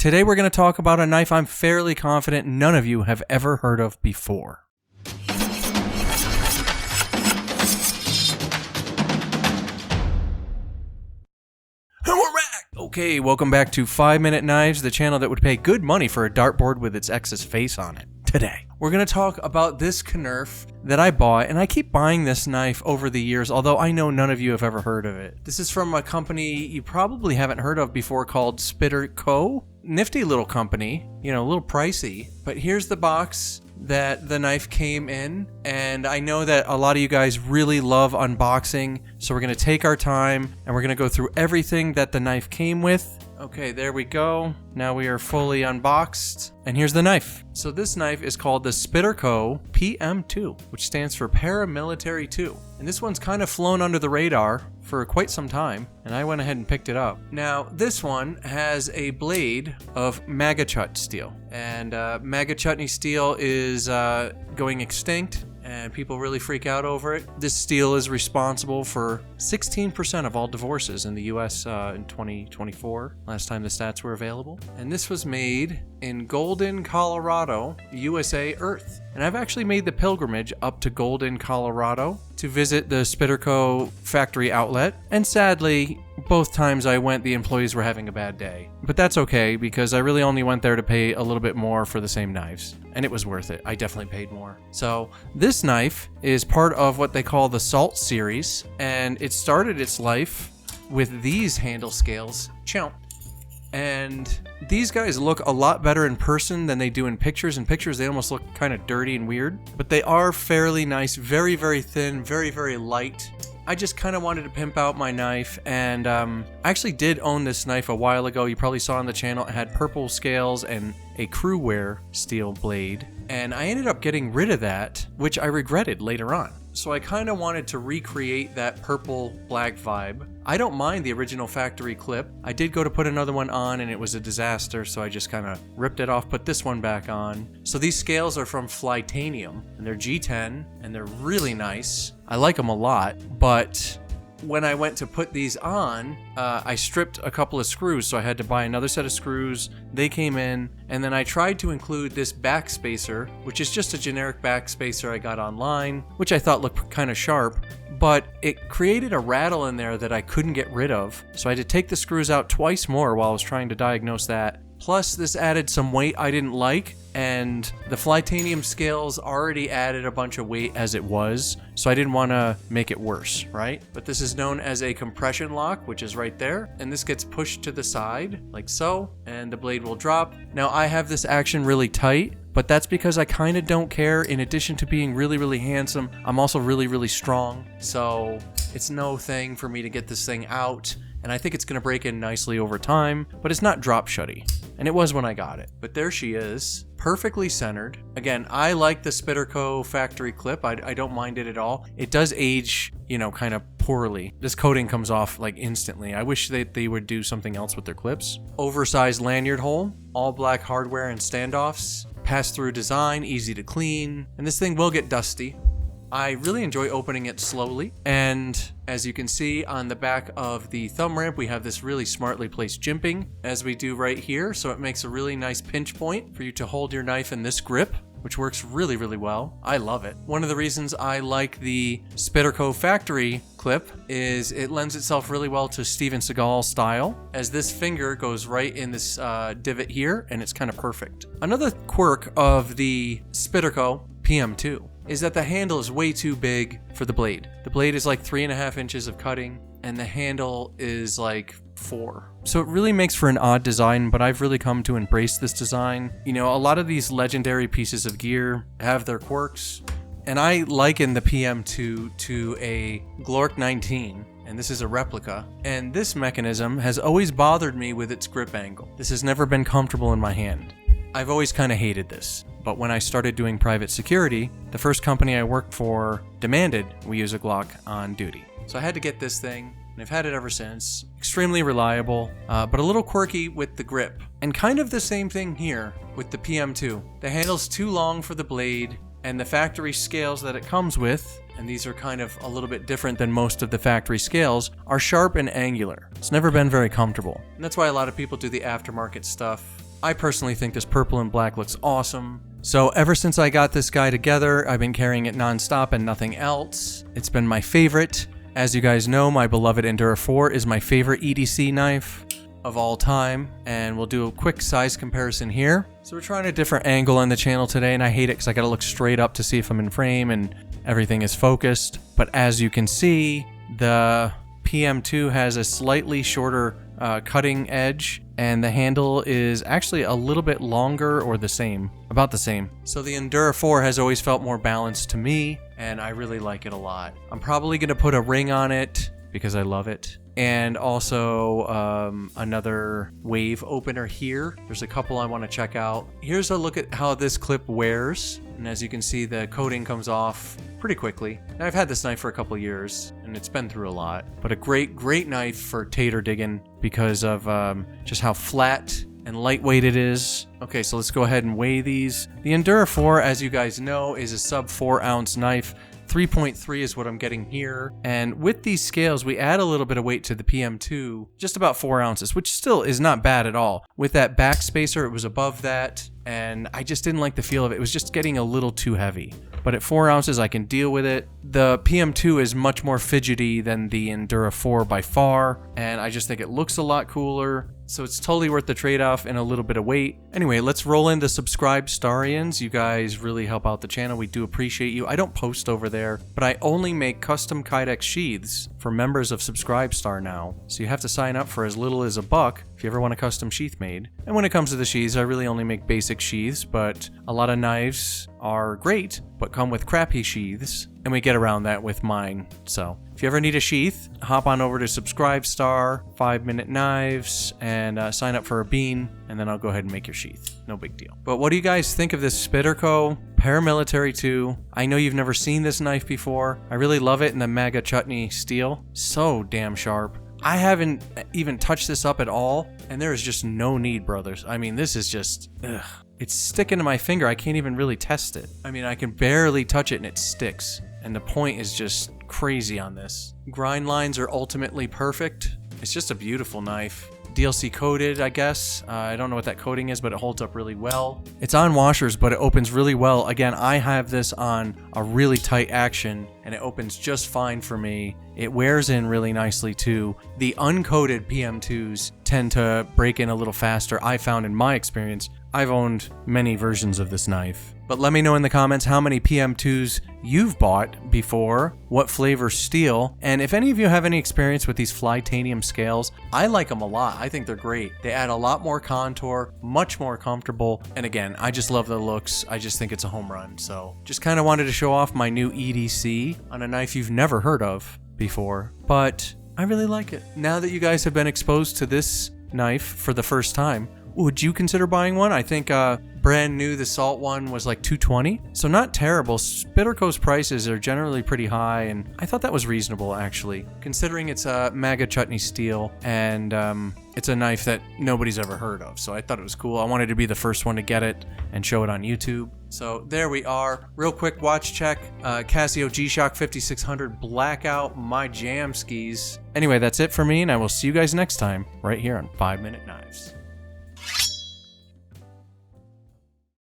Today we're going to talk about a knife I'm fairly confident none of you have ever heard of before. And we're back! Okay, welcome back to 5 Minute Knives, the channel that would pay good money for a dartboard with its ex's face on it. Today, we're going to talk about this Knerf that I bought, and I keep buying this knife over the years, although I know none of you have ever heard of it. This is from a company you probably haven't heard of before called Spyderco. Nifty little company, you know, a little pricey, but here's the box that the knife came in, and I know that a lot of you guys really love unboxing, so we're going to take our time and we're going to go through everything that the knife came with. Okay, there we go. Now we are fully unboxed, and here's the knife. So this knife is called the Spyderco PM2, which stands for Paramilitary 2. And this one's kind of flown under the radar for quite some time, and I went ahead and picked it up. Now, this one has a blade of MagnaCut steel, and MagnaCut steel is going extinct, and people really freak out over it. This steel is responsible for 16% of all divorces in the US in 2024, last time the stats were available. And this was made in Golden, Colorado, USA Earth. And I've actually made the pilgrimage up to Golden, Colorado to visit the Spyderco factory outlet. And sadly, both times I went, the employees were having a bad day. But that's okay, because I really only went there to pay a little bit more for the same knives. And it was worth it. I definitely paid more. So this knife is part of what they call the Salt series. And it started its life with these handle scales. Chomp. And these guys look a lot better in person than they do in pictures. In pictures, they almost look kind of dirty and weird. But they are fairly nice, very, very thin, very, very light. I just kind of wanted to pimp out my knife, and I actually did own this knife a while ago. You probably saw on the channel it had purple scales and a crew wear steel blade. And I ended up getting rid of that, which I regretted later on. So I kind of wanted to recreate that purple black vibe. I don't mind the original factory clip. I did go to put another one on and it was a disaster, so I just kind of ripped it off, put this one back on. So these scales are from Flytanium, and they're G10, and they're really nice. I like them a lot, but when I went to put these on, I stripped a couple of screws, so I had to buy another set of screws. They came in, and then I tried to include this back spacer, which is just a generic back spacer I got online, which I thought looked kind of sharp, but it created a rattle in there that I couldn't get rid of, so I had to take the screws out twice more while I was trying to diagnose that. Plus, this added some weight I didn't like, and the Flytanium scales already added a bunch of weight as it was, so I didn't want to make it worse, right? But this is known as a compression lock, which is right there, and this gets pushed to the side, like so, and the blade will drop. Now, I have this action really tight, but that's because I kind of don't care. In addition to being really, really handsome, I'm also really, really strong, so it's no thing for me to get this thing out. And I think it's going to break in nicely over time, but it's not drop shutty. And it was when I got it. But there she is, perfectly centered. Again, I like the Spyderco factory clip. I don't mind it at all. It does age, you know, kind of poorly. This coating comes off like instantly. I wish that they would do something else with their clips. Oversized lanyard hole, all black hardware and standoffs, pass-through design, easy to clean, and this thing will get dusty. I really enjoy opening it slowly, and as you can see on the back of the thumb ramp, we have this really smartly placed jimping, as we do right here, so it makes a really nice pinch point for you to hold your knife in this grip, which works really, really well. I love it. One of the reasons I like the Spyderco factory clip is it lends itself really well to Steven Seagal style, as this finger goes right in this divot here, and it's kind of perfect. Another quirk of the Spyderco PM2 is that the handle is way too big for the blade. The blade is like 3.5 inches of cutting, and the handle is like 4. So it really makes for an odd design, but I've really come to embrace this design. You know, a lot of these legendary pieces of gear have their quirks, and I liken the PM2 to a Glock 19. And this is a replica, and this mechanism has always bothered me with its grip angle. This has never been comfortable in my hand. I've always kind of hated this, but when I started doing private security, the first company I worked for demanded we use a Glock on duty. So I had to get this thing, and I've had it ever since. Extremely reliable, but a little quirky with the grip. And kind of the same thing here with the PM2. The handle's too long for the blade, and the factory scales that it comes with, and these are kind of a little bit different than most of the factory scales, are sharp and angular. It's never been very comfortable. And that's why a lot of people do the aftermarket stuff. I personally think this purple and black looks awesome. So ever since I got this guy together, I've been carrying it non-stop and nothing else. It's been my favorite. As you guys know, my beloved Endura 4 is my favorite EDC knife of all time, and we'll do a quick size comparison here. So we're trying a different angle on the channel today, and I hate it because I gotta look straight up to see if I'm in frame and everything is focused. But as you can see, the PM2 has a slightly shorter cutting edge, and the handle is actually a little bit longer, or the same, about the same. So the Endura 4 has always felt more balanced to me, and I really like it a lot. I'm probably gonna put a ring on it because I love it. And also another wave opener here. There's a couple I want to check out. Here's a look at how this clip wears. And as you can see, the coating comes off pretty quickly. Now, I've had this knife for a couple years, and it's been through a lot. But a great knife for tater digging because of just how flat and lightweight it is. Okay, so let's go ahead and weigh these. The Endura 4, as you guys know, is a sub 4 ounce knife. 3.3 is what I'm getting here. And with these scales, we add a little bit of weight to the PM2, just about 4 ounces, which still is not bad at all. With that back spacer, it was above that, and I just didn't like the feel of it. It was just getting a little too heavy. But at 4 ounces, I can deal with it. The PM2 is much more fidgety than the Endura 4 by far, and I just think it looks a lot cooler. So it's totally worth the trade-off and a little bit of weight. Anyway, let's roll into Subscribe Starians. You guys really help out the channel. We do appreciate you. I don't post over there, but I only make custom Kydex sheaths for members of Subscribe Star now. So you have to sign up for as little as $1 if you ever want a custom sheath made. And when it comes to the sheaths, I really only make basic sheaths, but a lot of knives are great, but come with crappy sheaths, and we get around that with mine. So if you ever need a sheath, hop on over to Subscribe Star, 5 Minute Knives, and sign up for a bean, and then I'll go ahead and make your sheath. No big deal. But what do you guys think of this Spyderco Paramilitary 2? I know you've never seen this knife before. I really love it in the MagnaCut steel. So damn sharp. I haven't even touched this up at all, and there is just no need, brothers. I mean, this is just, ugh. It's sticking to my finger. I can't even really test it. I mean, I can barely touch it and it sticks. And the point is just crazy on this. Grind lines are ultimately perfect. It's just a beautiful knife. DLC coated, I guess. I don't know what that coating is, but it holds up really well. It's on washers, but it opens really well. Again, I have this on a really tight action, and it opens just fine for me. It wears in really nicely too. The uncoated PM2s tend to break in a little faster, I found in my experience. I've owned many versions of this knife. But let me know in the comments how many PM2s you've bought before, what flavor steel, and if any of you have any experience with these Flytanium scales. I like them a lot. I think they're great. They add a lot more contour, much more comfortable, and again, I just love the looks. I just think it's a home run. So just kind of wanted to show off my new EDC on a knife you've never heard of before, but I really like it. Now that you guys have been exposed to this knife for the first time, would you consider buying one? I think brand new, the Salt one was like $220, so not terrible. Spyderco's prices are generally pretty high, and I thought that was reasonable actually, considering it's a MagnaCut steel, and it's a knife that nobody's ever heard of, so I thought it was cool. I wanted to be the first one to get it and show it on YouTube. So there we are. Real quick watch check. Casio G-Shock 5600 Blackout, my jam skis. Anyway, that's it for me, and I will see you guys next time right here on 5 Minute Knives.